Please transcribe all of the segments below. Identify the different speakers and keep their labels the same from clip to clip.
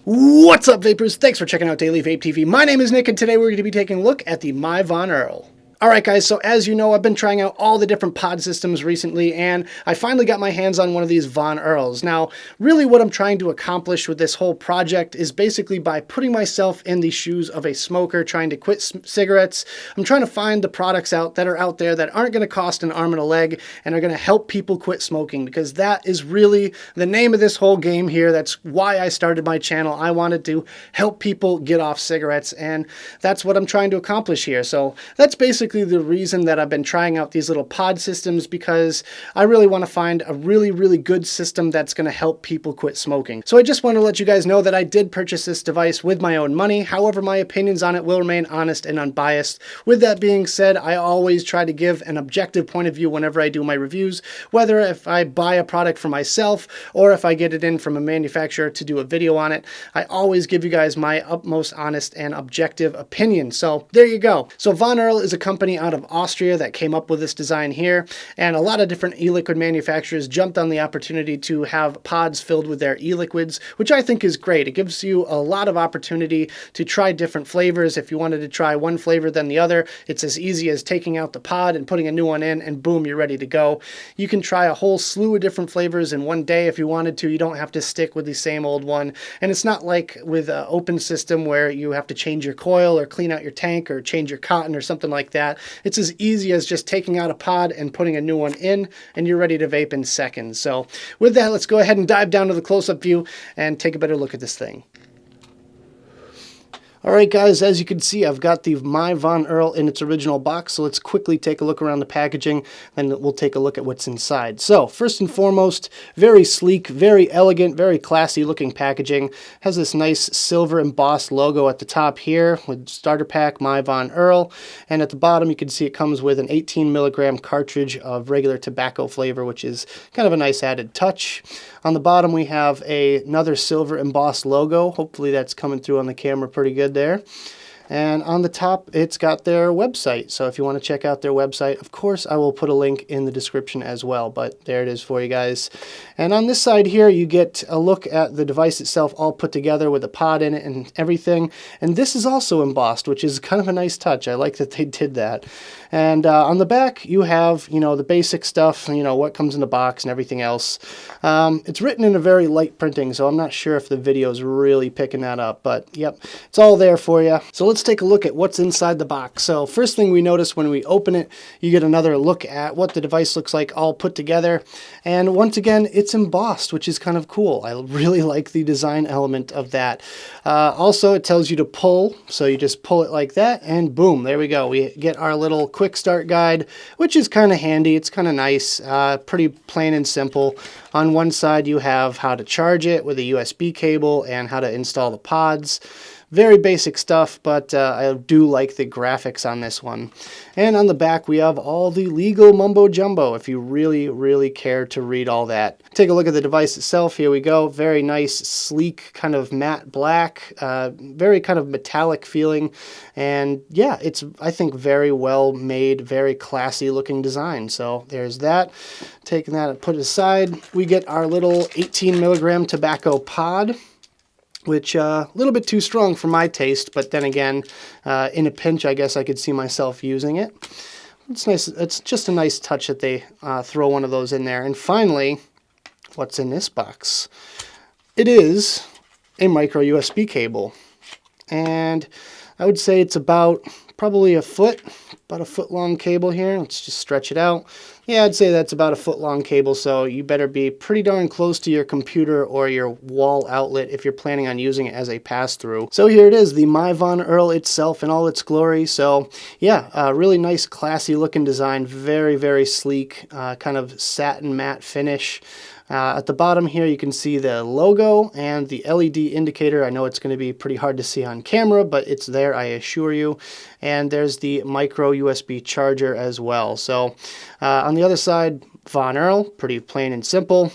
Speaker 1: What's up, vapors? Thanks for checking out Daily Vape TV. My name is Nick, and today we're going to be taking a look at the My Von Earl. Alright guys, so as you know, I've been trying out all the different pod systems recently, and I finally got my hands on one of these Von Earls. Now, really what I'm trying to accomplish with this whole project is basically by putting myself in the shoes of a smoker trying to quit cigarettes. I'm trying to find the products that are out there that aren't going to cost an arm and a leg and are going to help people quit smoking, because that is really the name of this whole game here. That's why I started my channel. I wanted to help people get off cigarettes, and that's what I'm trying to accomplish here. So that's basically the reason that I've been trying out these little pod systems, because I really want to find a really good system that's going to help people quit smoking. So I just want to let you guys know that I did purchase this device with my own money. However, my opinions on it will remain honest and unbiased. With that being said, I always try to give an objective point of view whenever I do my reviews, whether if I buy a product for myself or if I get it in from a manufacturer to do a video on it. I always give you guys my utmost honest and objective opinion. So there you go. So Von Earl is a company out of Austria that came up with this design here, and a lot of different e-liquid manufacturers jumped on the opportunity to have pods filled with their e-liquids, which I think is great. It gives you a lot of opportunity to try different flavors. If you wanted to try one flavor than the other, it's as easy as taking out the pod and putting a new one in, and boom, you're ready to go. You can try a whole slew of different flavors in one day if you wanted to. You don't have to stick with the same old one, and it's not like with an open system where you have to change your coil or clean out your tank or change your cotton or something like that. It's as easy as just taking out a pod and putting a new one in, and you're ready to vape in seconds. So with that, let's go ahead and dive down to the close-up view and take a better look at this thing. Alright guys, as you can see, I've got the My Von Earl in its original box, so let's quickly take a look around the packaging, and we'll take a look at what's inside. So, first and foremost, very sleek, very elegant, very classy looking packaging. Has this nice silver embossed logo at the top here with starter pack My Von Earl, and at the bottom you can see it comes with an 18 milligram cartridge of regular tobacco flavor, which is kind of a nice added touch. On the bottom we have another silver embossed logo. Hopefully that's coming through on the camera pretty good there. And on the top, it's got their website. So if you want to check out their website, of course, I will put a link in the description as well. But there it is for you guys. And on this side here, you get a look at the device itself all put together with a pod in it and everything. And this is also embossed, which is kind of a nice touch. I like that they did that. And on the back, you have, the basic stuff, what comes in the box and everything else. It's written in a very light printing, so I'm not sure if the video is really picking that up. But, yep, it's all there for you. So let's take a look at what's inside the box. So first thing we notice when we open it, you get another look at what the device looks like all put together. And once again, it's embossed, which is kind of cool. I really like the design element of that. Also, it tells you to pull, so you just pull it like that, and boom, there we go. We get our little quick start guide, which is kind of handy. It's kind of nice, pretty plain and simple. On one side, you have how to charge it with a USB cable and how to install the pods. Very basic stuff, but I do like the graphics on this one. And on the back, we have all the legal mumbo jumbo, if you really care to read all that. Take a look at the device itself. Here we go. Very nice, sleek, kind of matte black, very kind of metallic feeling. And yeah, it's, I think, very well made, very classy looking design. So there's that. Taking that and put it aside, we get our little 18 milligram tobacco pod, which a little bit too strong for my taste, but then again, in a pinch, I guess I could see myself using it. It's nice. It's just a nice touch that they throw one of those in there. And finally, what's in this box? It is a micro USB cable, and I would say it's about probably about a foot long cable here. Let's just stretch it out. Yeah, I'd say that's about a foot long cable, so you better be pretty darn close to your computer or your wall outlet if you're planning on using it as a pass-through. So here it is, the My Von Earl itself in all its glory. So yeah, really nice, classy looking design, very sleek, kind of satin matte finish. At the bottom here you can see the logo and the LED indicator. I know it's going to be pretty hard to see on camera, but it's there, I assure you. And there's the micro USB charger as well. So on the other side, Von Earl, pretty plain and simple.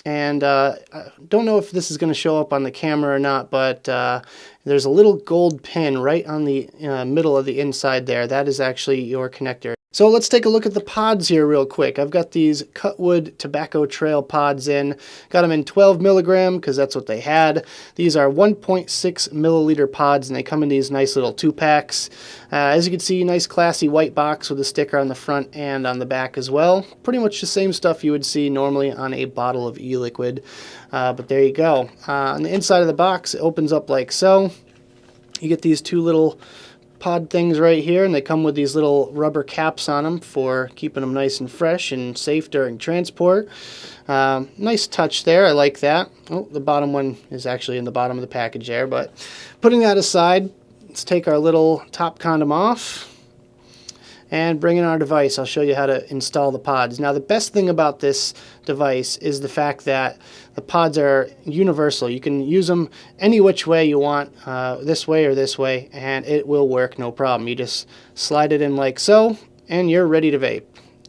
Speaker 1: And I don't know if this is going to show up on the camera or not, but there's a little gold pin right on the middle of the inside there. That is actually your connector. So let's take a look at the pods here real quick. I've got these Cutwood Tobacco Trail pods in. Got them in 12 milligram because that's what they had. These are 1.6 milliliter pods and they come in these nice little 2-packs. As you can see, nice classy white box with a sticker on the front and on the back as well. Pretty much the same stuff you would see normally on a bottle of e-liquid. But there you go. On the inside of the box, it opens up like so. You get these two little pod things right here, and they come with these little rubber caps on them for keeping them nice and fresh and safe during transport. Nice touch there. I like that. Oh, the bottom one is actually in the bottom of the package there, but putting that aside, let's take our little top condom off and bring in our device. I'll show you how to install the pods. Now, the best thing about this device is the fact that the pods are universal. You can use them any which way you want, this way or this way, and it will work no problem. You just slide it in like so, and you're ready to vape.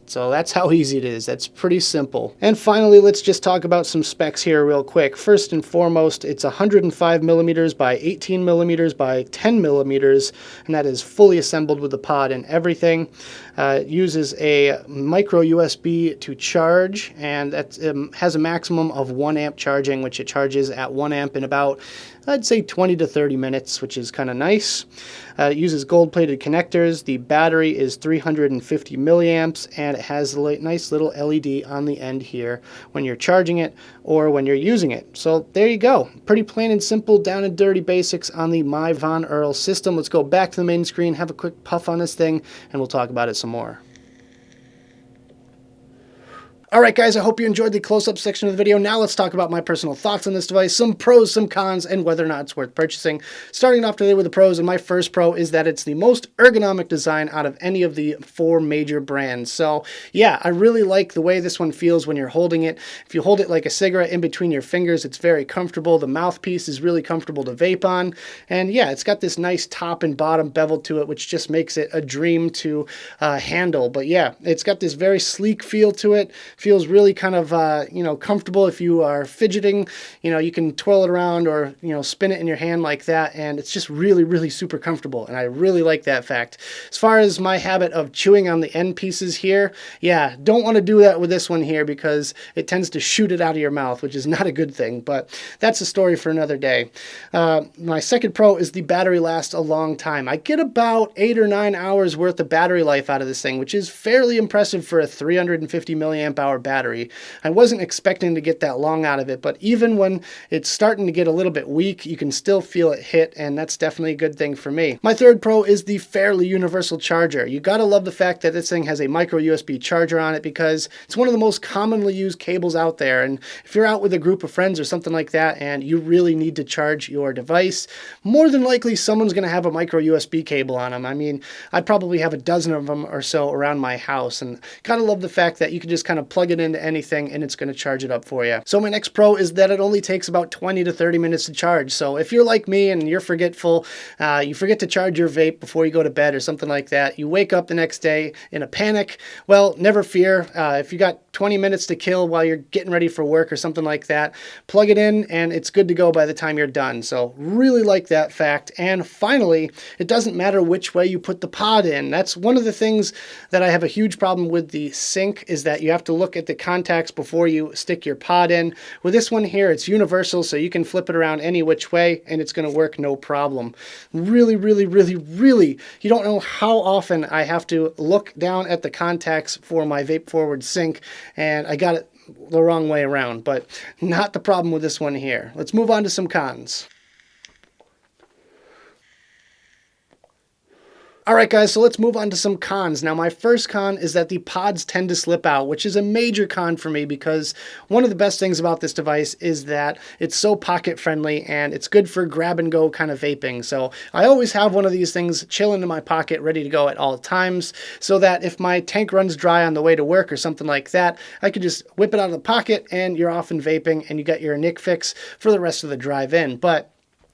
Speaker 1: So that's how easy it is. That's pretty simple. And finally, let's just talk about some specs here real quick. First and foremost, it's 105 millimeters by 18 millimeters by 10 millimeters, and that is fully assembled with the pod and everything. It uses a micro USB to charge, and that has a maximum of 1 amp charging, which it charges at 1 amp in about, I'd say 20 to 30 minutes, which is kind of nice. It uses gold-plated connectors. The battery is 350 milliamps, and it has a nice little LED on the end here when you're charging it or when you're using it. So there you go. Pretty plain and simple, down and dirty basics on the My Von Earl system. Let's go back to the main screen, have a quick puff on this thing, and we'll talk about it some more. Alright guys, I hope you enjoyed the close-up section of the video. Now let's talk about my personal thoughts on this device, some pros, some cons, and whether or not it's worth purchasing. Starting off today with the pros, and my first pro is that it's the most ergonomic design out of any of the 4 major brands. So yeah, I really like the way this one feels when you're holding it. If you hold it like a cigarette in between your fingers, it's very comfortable. The mouthpiece is really comfortable to vape on. And yeah, it's got this nice top and bottom bevel to it, which just makes it a dream to handle. But yeah, it's got this very sleek feel to it. Feels really kind of, comfortable if you are fidgeting. You can twirl it around or, spin it in your hand like that, and it's just really, really super comfortable, and I really like that fact. As far as my habit of chewing on the end pieces here, yeah, don't want to do that with this one here because it tends to shoot it out of your mouth, which is not a good thing, but that's a story for another day. My second pro is the battery lasts a long time. I get about 8 or 9 hours worth of battery life out of this thing, which is fairly impressive for a 350 milliamp hour battery. I wasn't expecting to get that long out of it, but even when it's starting to get a little bit weak, you can still feel it hit, and that's definitely a good thing for me. My third pro is the fairly universal charger. You gotta love the fact that this thing has a micro USB charger on it because it's one of the most commonly used cables out there, and if you're out with a group of friends or something like that and you really need to charge your device, more than likely someone's gonna have a micro USB cable on them. I mean, I probably have a dozen of them or so around my house, and gotta love the fact that you can just kind of plug it into anything and it's going to charge it up for you. So my next pro is that it only takes about 20 to 30 minutes to charge. So if you're like me and you're forgetful, you forget to charge your vape before you go to bed or something like that, you wake up the next day in a panic, well, never fear. If you got 20 minutes to kill while you're getting ready for work or something like that, plug it in and it's good to go by the time you're done. So really like that fact. And finally, it doesn't matter which way you put the pod in. That's one of the things that I have a huge problem with the Sync, is that you have to look at the contacts before you stick your pod in. With this one here, it's universal, so you can flip it around any which way and it's going to work no problem. Really, really, really, really, you don't know how often I have to look down at the contacts for my Vape Forward Sync, and I got it the wrong way around, but not the problem with this one here. Let's move on to some cons. Alright guys, so let's move on to some cons. Now my first con is that the pods tend to slip out, which is a major con for me because one of the best things about this device is that it's so pocket friendly and it's good for grab and go kind of vaping. So I always have one of these things chilling in my pocket ready to go at all times so that if my tank runs dry on the way to work or something like that, I could just whip it out of the pocket and you're off and vaping and you got your nick fix for the rest of the drive in. But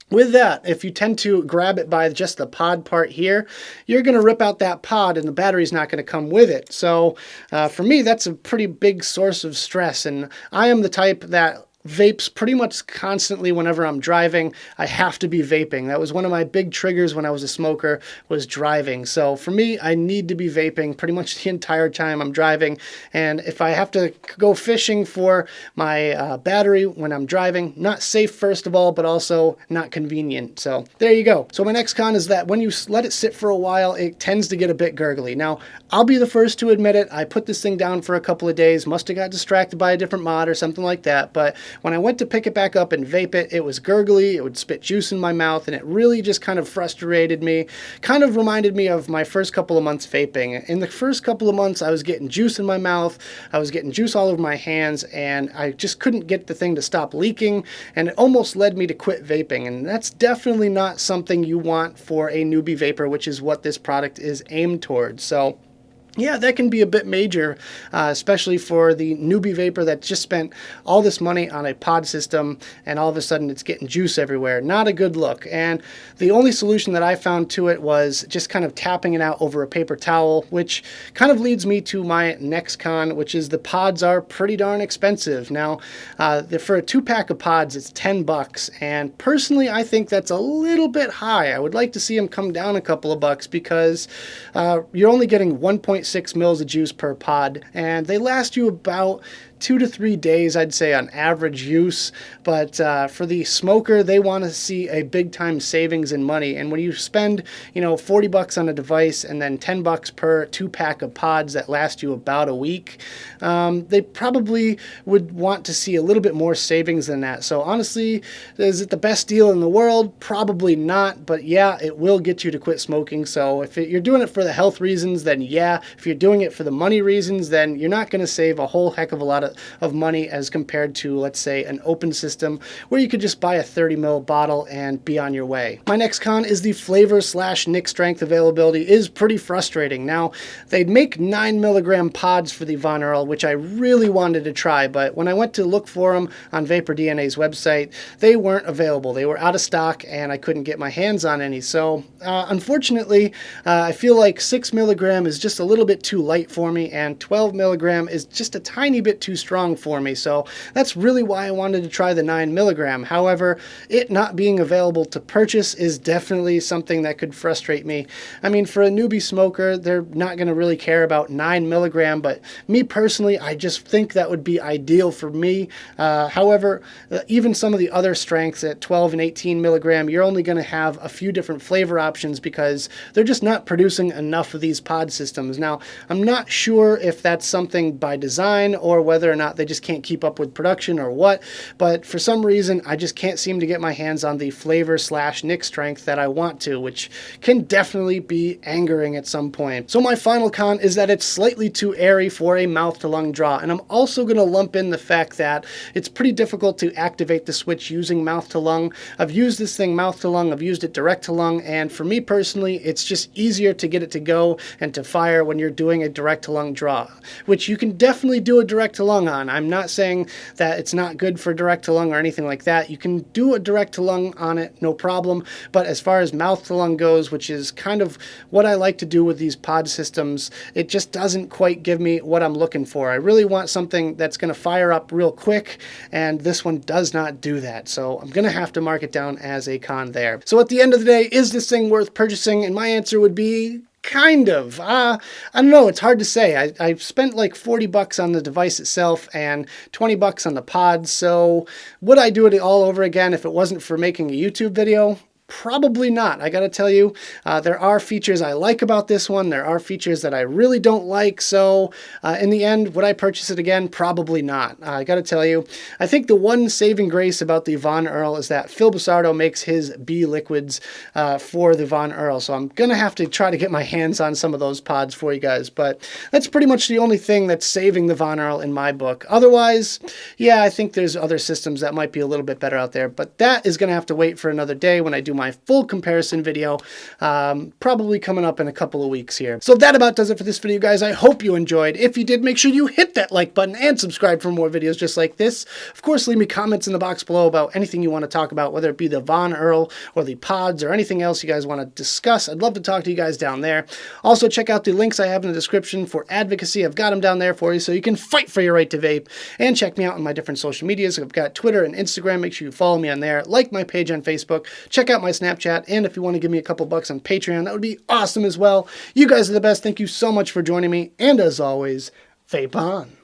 Speaker 1: with that, if you tend to grab it by just the pod part here, you're going to rip out that pod and the battery's not going to come with it. So for me, that's a pretty big source of stress. And I am the type that vapes pretty much constantly whenever I'm driving. I have to be vaping. That was one of my big triggers when I was a smoker, was driving. So for me, I need to be vaping pretty much the entire time I'm driving. And if I have to go fishing for my battery when I'm driving, not safe first of all, but also not convenient. So there you go. So my next con is that when you let it sit for a while, it tends to get a bit gurgly. Now, I'll be the first to admit it. I put this thing down for a couple of days, must have got distracted by a different mod or something like that, but when I went to pick it back up and vape it, it was gurgly, it would spit juice in my mouth, and it really just kind of frustrated me. Kind of reminded me of my first couple of months vaping. In the first couple of months, I was getting juice in my mouth, I was getting juice all over my hands, and I just couldn't get the thing to stop leaking, and it almost led me to quit vaping, and that's definitely not something you want for a newbie vapor, which is what this product is aimed towards. So yeah, that can be a bit major, especially for the newbie vapor that just spent all this money on a pod system and all of a sudden it's getting juice everywhere. Not a good look. And the only solution that I found to it was just kind of tapping it out over a paper towel, which kind of leads me to my next con, which is the pods are pretty darn expensive. Now, for a 2-pack of pods, it's $10. And personally, I think that's a little bit high. I would like to see them come down a couple of bucks because you're only getting 1.6 mils of juice per pod, and they last you about 2 to 3 days, I'd say, on average use. But for the smoker, they want to see a big time savings in money. And when you spend, $40 on a device and then $10 per 2-pack of pods that last you about a week, they probably would want to see a little bit more savings than that. So honestly, is it the best deal in the world? Probably not. But yeah, it will get you to quit smoking. So if you're doing it for the health reasons, then yeah. If you're doing it for the money reasons, then you're not going to save a whole heck of a lot of money as compared to, let's say, an open system where you could just buy a 30 ml bottle and be on your way. My next con is the flavor/nic strength availability is pretty frustrating. Now, they'd make 9 milligram pods for the Von Earl, which I really wanted to try, but when I went to look for them on Vapor DNA's website, they weren't available. They were out of stock and I couldn't get my hands on any. So unfortunately, I feel like 6 milligram is just a little bit too light for me, and 12 milligram is just a tiny bit too strong for me. So that's really why I wanted to try the 9 milligram. However, it not being available to purchase is definitely something that could frustrate me. I mean, for a newbie smoker, they're not going to really care about 9 milligram, but me personally, I just think that would be ideal for me. However, even some of the other strengths at 12 and 18 milligram, you're only going to have a few different flavor options because they're just not producing enough of these pod systems. Now, I'm not sure if that's something by design or whether or not they just can't keep up with production or what, but for some reason, I just can't seem to get my hands on the flavor/nic strength that I want to, which can definitely be angering at some point. So my final con is that it's slightly too airy for a mouth-to-lung draw, and I'm also going to lump in the fact that it's pretty difficult to activate the switch using mouth-to-lung. I've used this thing mouth-to-lung, I've used it direct-to-lung, and for me personally, it's just easier to get it to go and to fire when you're doing a direct-to-lung draw, which you can definitely do a direct-to-lung on. I'm not saying that it's not good for direct-to-lung or anything like that. You can do a direct-to-lung on it, no problem, but as far as mouth-to-lung goes, which is kind of what I like to do with these pod systems, it just doesn't quite give me what I'm looking for. I really want something that's going to fire up real quick, and this one does not do that, so I'm going to have to mark it down as a con there. So at the end of the day, is this thing worth purchasing? And my answer would be kind of. I don't know. It's hard to say. I've spent like $40 on the device itself and $20 on the pods. So would I do it all over again if it wasn't for making a YouTube video? Probably not. I gotta tell you, there are features I like about this one. There are features that I really don't like. So in the end, would I purchase it again? Probably not. I gotta tell you, I think the one saving grace about the Von Earl is that Phil Busardo makes his B liquids for the Von Earl. So I'm gonna have to try to get my hands on some of those pods for you guys. But that's pretty much the only thing that's saving the Von Earl in my book. Otherwise, yeah, I think there's other systems that might be a little bit better out there. But that is gonna have to wait for another day when I do my full comparison video, probably coming up in a couple of weeks here. So that about does it for this video, guys. I hope you enjoyed. If you did, make sure you hit that like button and subscribe for more videos just like this. Of course, leave me comments in the box below about anything you want to talk about, whether it be the Von Earl or the pods or anything else you guys want to discuss. I'd love to talk to you guys down there. Also, check out the links I have in the description for advocacy. I've got them down there for you so you can fight for your right to vape. And check me out on my different social medias. I've got Twitter and Instagram. Make sure you follow me on there. Like my page on Facebook. Check out my Snapchat. And if you want to give me a couple bucks on Patreon, that would be awesome as well. You guys are the best. Thank you so much for joining me. And as always, vape on.